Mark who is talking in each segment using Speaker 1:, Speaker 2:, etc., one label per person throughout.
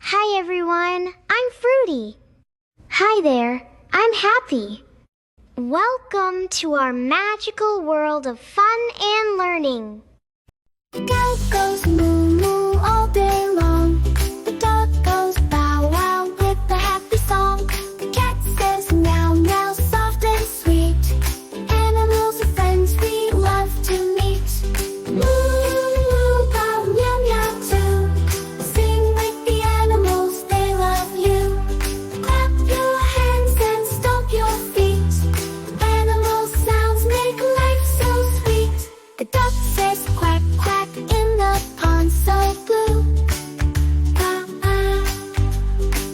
Speaker 1: Hi everyone, I'm Fruity. Hi there, I'm Happy. Welcome to our magical world of fun and learning.
Speaker 2: The cow goes moo moo all day long. The dog goes bow wow with a happy song. The cat says meow meow soft and sweet. Animals are friends we love to meet. Moo moo bow meow meow too. Sing with the animals, they love you. Clap your hands and stomp your feet. Animal sounds make life so sweet. The duck says quack quack in the pond so blue.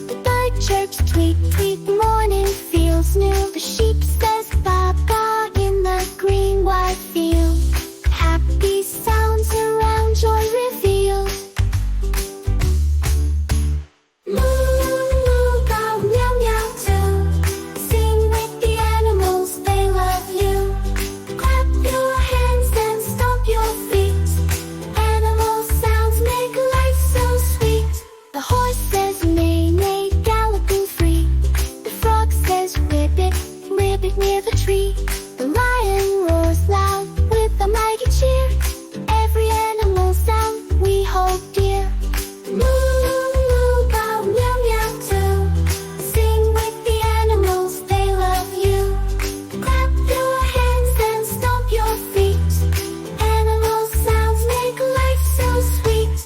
Speaker 2: The bird chirps tweet tweet, morning feels new. The sheep says ba ba in the green wide field. Happy sounds around joy revealed. Moo moo bow meow meow too. Sing with the animals, they love you. Clap your hands and stomp your feet. Animal sounds make life so sweet. The horse says neigh neigh, galloping free. The frog says ribbit ribbit near the tree. The lion roars loud with a mighty cheer. Every animal sound we hold dear. Moo moo bow meow meow too. Sing with the animals, they love you. Clap your hands and stomp your feet. Animal sounds make life so sweet.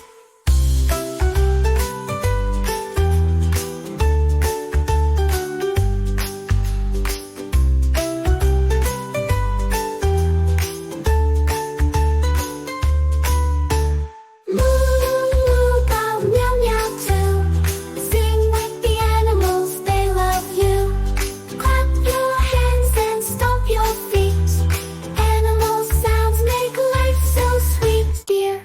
Speaker 2: Moo moo bow meow meow too. Sing with the animals, they love you. Clap your hands and stomp your feet. Animal sounds make life so sweet, dear.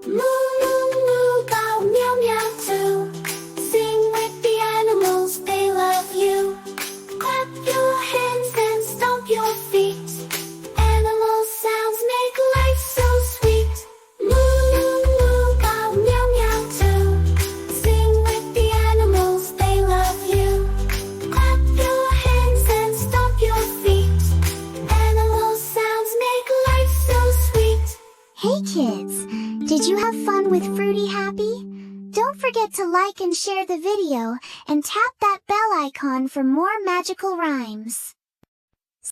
Speaker 2: Moo moo moo bow meow meow too. Sing with the animals, they love you. Clap your hands and stomp your feet. Animal sounds make life so sweet. Moo moo moo bow meow meow too. Sing with the animals, they love you. Clap your hands and stomp your feet. Animal sounds make life so sweet.
Speaker 1: Hey kids, did you have fun with Fruity Happy? Don't forget to like and share the video, and tap that bell icon for more magical rhymes.